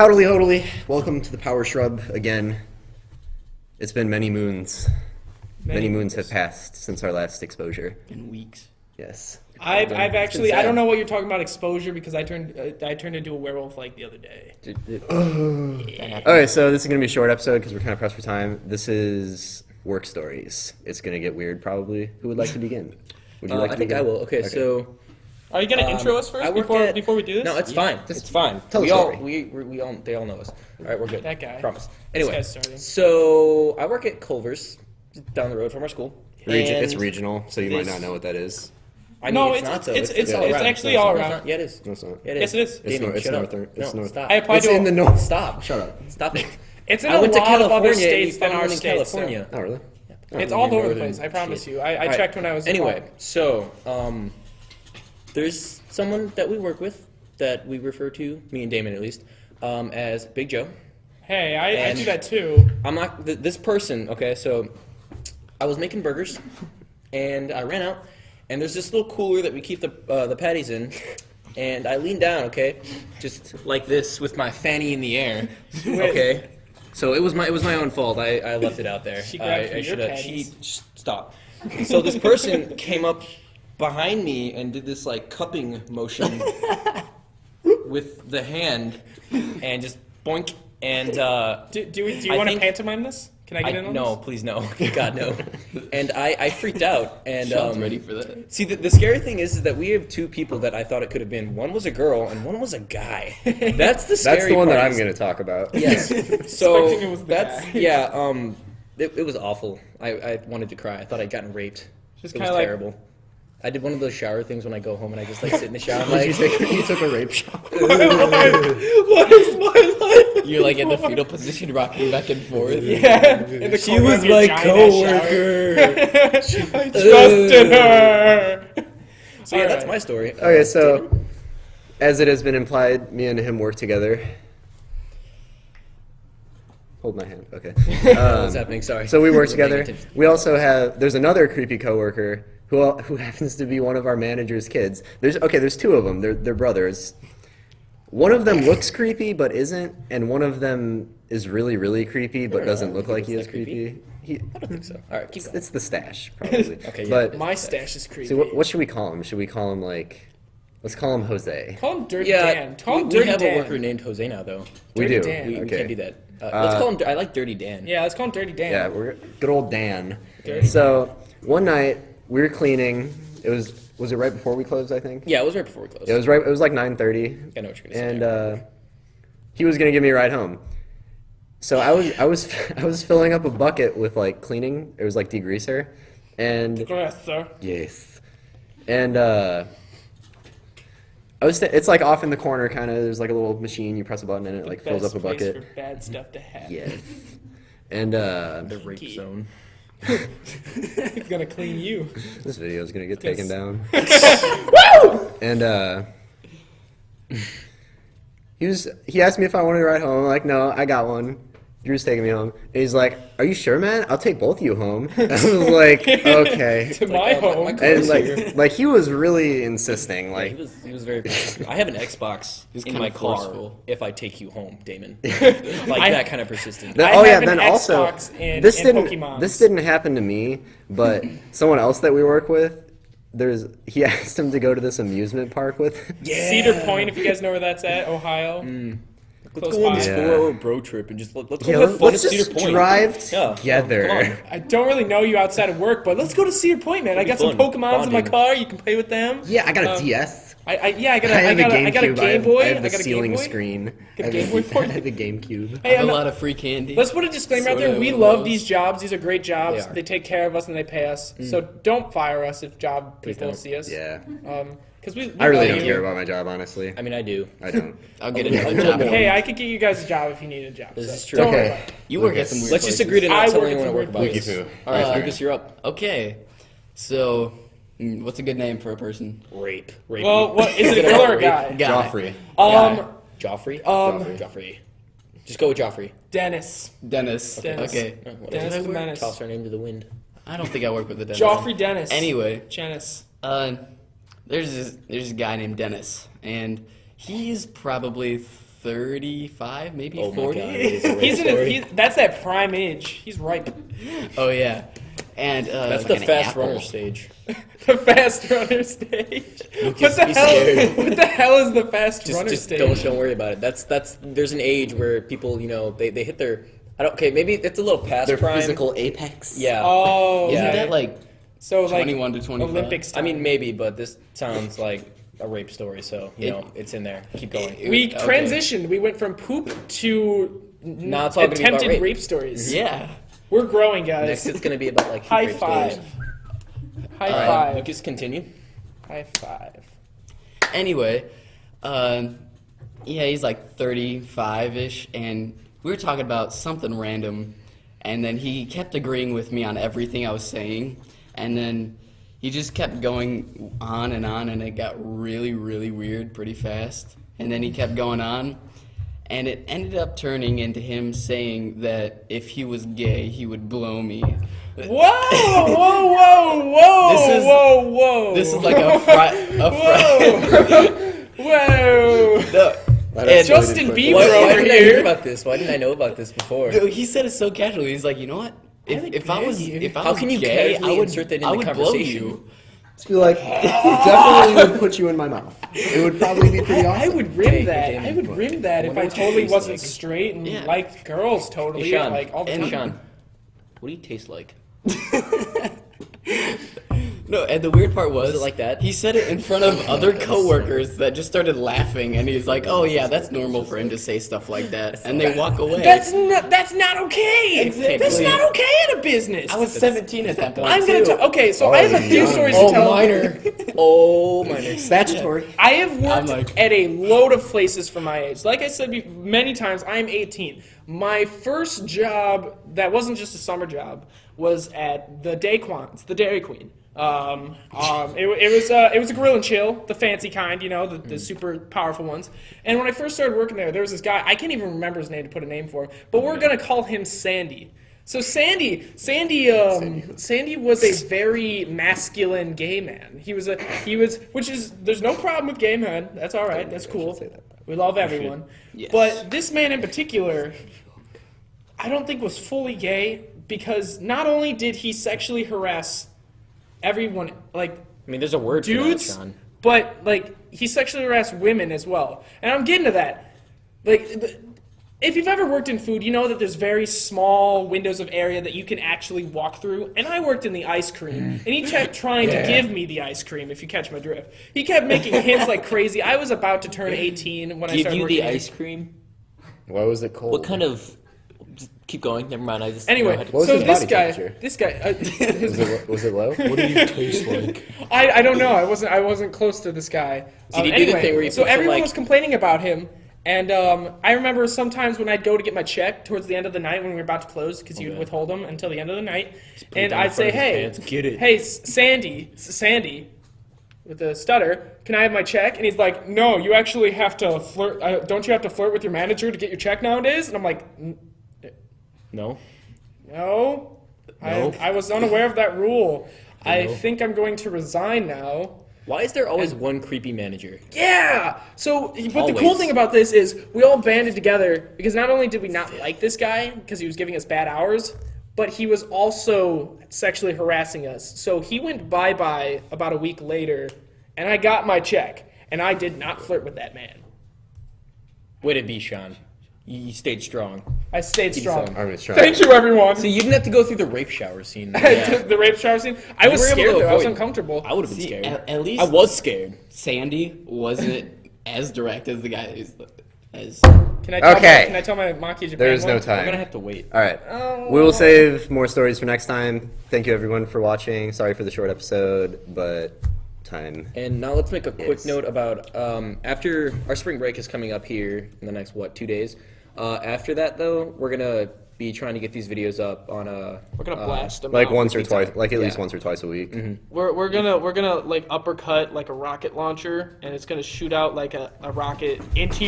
Howdily hodily, welcome to the Power Shrub again. It's been many moons. Many moons have passed since our last exposure. In weeks. Yes. I've actually, I don't know what you're talking about exposure because I turned into a werewolf like the other day. Okay, so this is going to be a short episode because we're kind of pressed for time. This is work stories. It's going to get weird probably. Who would like to begin? Would you like to begin? I think I will. Okay, so... Are you going to intro us first before we do this? No, it's fine. It's fine. Tell we the all, story. we all, they all know us. All right, we're good. That guy. Promise. This Anyway, guy's starting. so I work at Culver's, down the road from our school. It's And regional, so you might not know what that is. I mean, No, it's not so. it's all around. actually No, all it's around. not. Yeah, it is. No, it's not. Yeah, it Yes, it is. Damien, It's shut north. up. It's No, north. stop. I applied It's to in the north. Stop. Shut up. Stop it. It's in I a went to lot California. of other states than even our in states. California. Oh, really? It's all over the northern place. I promise shit. you. I Alright. checked when I was Anyway, so there's someone that we work with that we refer to, me and Damon at least, as Big Joe. Hey, I And- do that too. I'm not this person. Okay, so I was making burgers, and I ran out, and there's this little cooler that we keep the patties in, and I leaned down, okay, just like this with my fanny in the air, okay. So it was my own fault. I left it out there. She grabbed I your shoulda- patties. Stop. So this person came up behind me and did this like cupping motion with the hand, and just boink. And Do you I want to think- pantomime this? Can I get in on no, this? please no. God no. And I freaked out. And Sean's ready for that. see, the scary thing is that we have two people that I thought it could have been. One was a girl and one was a guy. That's the scary That's the one that part I'm going to talk about. Yes. So Expecting it was the that's guy. yeah. It was awful. I wanted to cry. I thought I'd gotten raped. Just It was kinda like- terrible. I did one of those shower things when I go home and I just like sit in the shower. Did you, Like, you took a rape shot. What is my life? You're like in the fetal position, rocking back and forth. Yeah. In the she corner was of your my giant-ass coworker. shower. I trusted her. So yeah, that's Alright. my story. Okay, so as it has been implied, me and him work together. Hold my hand. Okay. What's happening? Sorry. So we work Wasn't paying together. attention. We also have. There's another creepy coworker who happens to be one of our manager's kids. There's two of them. They're brothers. One of them looks creepy but isn't, and one of them is really really creepy but doesn't look like he is that creepy. creepy. I don't think so. All right, keep going. It's the stash probably. Okay, yeah. But My stash is creepy. see, what should we call him? Should we call him like? Let's call him Jose. Call him Dirty Yeah, Dan. Call him we Dirty have Dan. a worker named Jose now, though. We Dirty do. Dan. We Okay. can't do that. Let's call him. I like Dirty Dan. Yeah, let's call him Dirty Dan. Yeah, we're good old Dan. Dirty So one night we were cleaning. It was it right before we closed? I think. Yeah, it was right before we closed. It was right. It was like 9:30. I know what you're gonna say. And he was gonna give me a ride home. So I was filling up a bucket with like cleaning. It was like degreaser, and Yes, sir. yes, and it's like off in the corner, kind of. There's like a little machine. You press a button and it like fills up a Best place bucket. for bad stuff to happen. Yes, and the rape Kinky. zone. He's gonna clean you. this video is gonna get taken Yes. down. And he asked me if I wanted to ride home. I'm like, no, I got one. Drew's taking me home. And he's like, are you sure, man? I'll take both of you home. I was like, okay. To my home. my car- And like he was really insisting. Yeah, Like, he was very. I have an Xbox in kinda my car. forceful. If I take you home, Damon, like that kind of persistent. then, I oh yeah, have an then also Xbox in this Pokemons. didn't happen to me, but someone else that we work with. He asked him to go to this amusement park with. Cedar Point, if you guys know where that's at, Ohio. Let's Close go on this by. Yeah. 4-hour road trip and just let's go Yeah, have fun let's at Cedar just Point. drive Yeah. together. Come on. I don't really know you outside of work, but let's go to Cedar Point, man. I got some fun. Pokemons in my Bonding. car. You can play with them. Yeah, I got a DS. I got I have a a GameCube. Game Boy. I have the got a ceiling Game Boy. screen. Got a I Game have Boy a- for I you? have a GameCube. Hey, A I'm lot not, of free candy. let's put a disclaimer out there. Soda, We one of love those. these jobs. These are great jobs. They are. They take care of us and they pay us. So don't fire us if job people don't. see us. Yeah. Because we I really love don't you. care about my job, honestly. I mean, I do. I don't. I'll get a job. Hey, I could get you guys a job if you need a job. This so is true. Don't Okay. worry about it. You work at some weird Let's just places. agree to I not tell work at anyone at some work weird about places. this. Wiki All right, Uh, Lucas, you're up. Okay. So, what's a good name for a person? Rape. Well, what is it, a girl or a guy? Guy. Joffrey. Joffrey? Um, Joffrey. Just go with Joffrey. Dennis. Dennis. Dennis. Okay. Dennis the work? Menace. Toss our name to the wind. I don't think I work with the Dennis. Joffrey Dennis. Anyway, Janice. there's a guy named Dennis, and he's probably 35, maybe Oh my 40. God, it is a rape He's story. that's that prime age. He's ripe. Oh yeah, and That's like the an fast apple. runner stage. The fast runner stage. Lucas, What be the hell? scared. What the hell is the fast runner Just stage? don't worry about it. That's there's an age where people, they hit their, okay, maybe it's a little past Their prime. physical apex. Yeah. Oh, Isn't okay. that like So like 21 to 25? Olympics. I mean, time. maybe, but this sounds like a rape story, so it's in there. Keep going. We Okay. transitioned. We went from poop to Now it's all gonna be about attempted rape. stories. Yeah. We're growing, guys. Next, it's gonna be about like High rape five. stories. High All right, five. Lucas, continue. High five. Anyway, yeah, he's like 35-ish, and we were talking about something random, and then he kept agreeing with me on everything I was saying, and then he just kept going on, and it got really, really weird pretty fast. And then he kept going on, and it ended up turning into him saying that if he was gay, he would blow me. Whoa! Whoa! Whoa! Whoa! This is- whoa! Whoa! This is like a Whoa! No, That and- escalated Justin quickly. Bieber Why over didn't I hear here. about this? Why didn't I know about this before? No, he said it so casually. He's like, you know what? If I was How can you gay, casually I would insert that in I the would conversation? blow you. Just be like, definitely would put you in my mouth. It would probably be pretty I awesome. would rim Okay, that. continue. I would rim that if wonder I what you totally taste wasn't like. straight and Yeah. liked girls totally, Hey, Sean. like all the And time. Sean, what do you taste like? No, and the weird part was it like that? he said it in front of other coworkers that just started laughing, and he's like, "Oh yeah, that's normal for him to say stuff like that," and they walk away. That's not okay. Exactly. That's not okay in a business. I was 17 at that point. I'm gonna too. tell. Okay, so Oh, I have a you're few young. stories Oh, to tell. minor. Oh, minor. Statutory. I have worked like- at a load of places for my age. Like I said many times, I am 18. My first job that wasn't just a summer job was at the Daquans, the Dairy Queen. It was a grill and chill, the fancy kind, the super powerful ones. And when I first started working there was this guy, I can't even remember his name to put a name for, but we're gonna call him Sandy. So Sandy was a very masculine gay man. There's no problem with gay men. That's all right. That's cool. We love everyone. Yes. But this man in particular, I don't think was fully gay because not only did he sexually harass everyone, like I mean, there's a word for dudes, that, Sean. but like he sexually harassed women as well. And I'm getting to that. Like, if you've ever worked in food, you know that there's very small windows of area that you can actually walk through. And I worked in the ice cream, and he kept trying to give me the ice cream. If you catch my drift, he kept making hints like crazy. I was about to turn 18 when I Give started you working. the there. ice cream? Why was it cold? What kind of? Just keep going. Never mind. I just Anyway, go ahead. What was so his this body guy, temperature? Was it low? What do you taste like? I don't know. I wasn't close to this guy. Did he do the thing where he so puts it, everyone like- was complaining about him, and I remember sometimes when I'd go to get my check towards the end of the night when we were about to close because he would withhold them until the end of the night, and I'd say, "Hey, Get it. hey, Sandy, with the stutter, can I have my check?" And he's like, "No, you actually have to flirt. Don't you have to flirt with your manager to get your check nowadays?" And I'm like, No. "No, No. I was unaware of that rule. I think I'm going to resign now." Why is there always one creepy manager? Yeah. So, but the cool Always. thing about this is we all banded together because not only did we not like this guy because he was giving us bad hours, but he was also sexually harassing us. So he went bye-bye about a week later, and I got my check, and I did not flirt with that man. Way to be, Sean. You stayed strong. I stayed strong. Arm is strong. Thank you, everyone. So you didn't have to go through the rape shower scene. The rape shower scene. I was were able scared to though. I was avoid- uncomfortable. I would have been See, scared. at least I was scared. Sandy wasn't as direct as the guy as. Can I tell Okay. Can I tell my Maki Japan There is no one? time. I'm gonna have to wait. All right. We will save more stories for next time. Thank you everyone for watching. Sorry for the short episode, but time. And now let's make a quick Yes. note about after our spring break is coming up here in the next 2 days. After that though, we're gonna be trying to get these videos up on a. We're gonna blast them Like out. once or twice, like at least Yeah. once or twice a week. We're gonna like uppercut like a rocket launcher, and it's gonna shoot out like a rocket into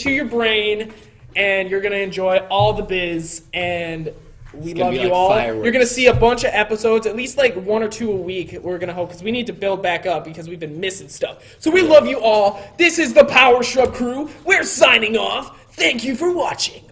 your brain, and you're gonna enjoy all the biz. And We gonna love be you like all. fireworks. You're gonna see a bunch of episodes, at least like 1 or 2 a week. We're gonna hope because we need to build back up because we've been missing stuff. So we love you all. This is the Power Shrub Crew. We're signing off. Thank you for watching.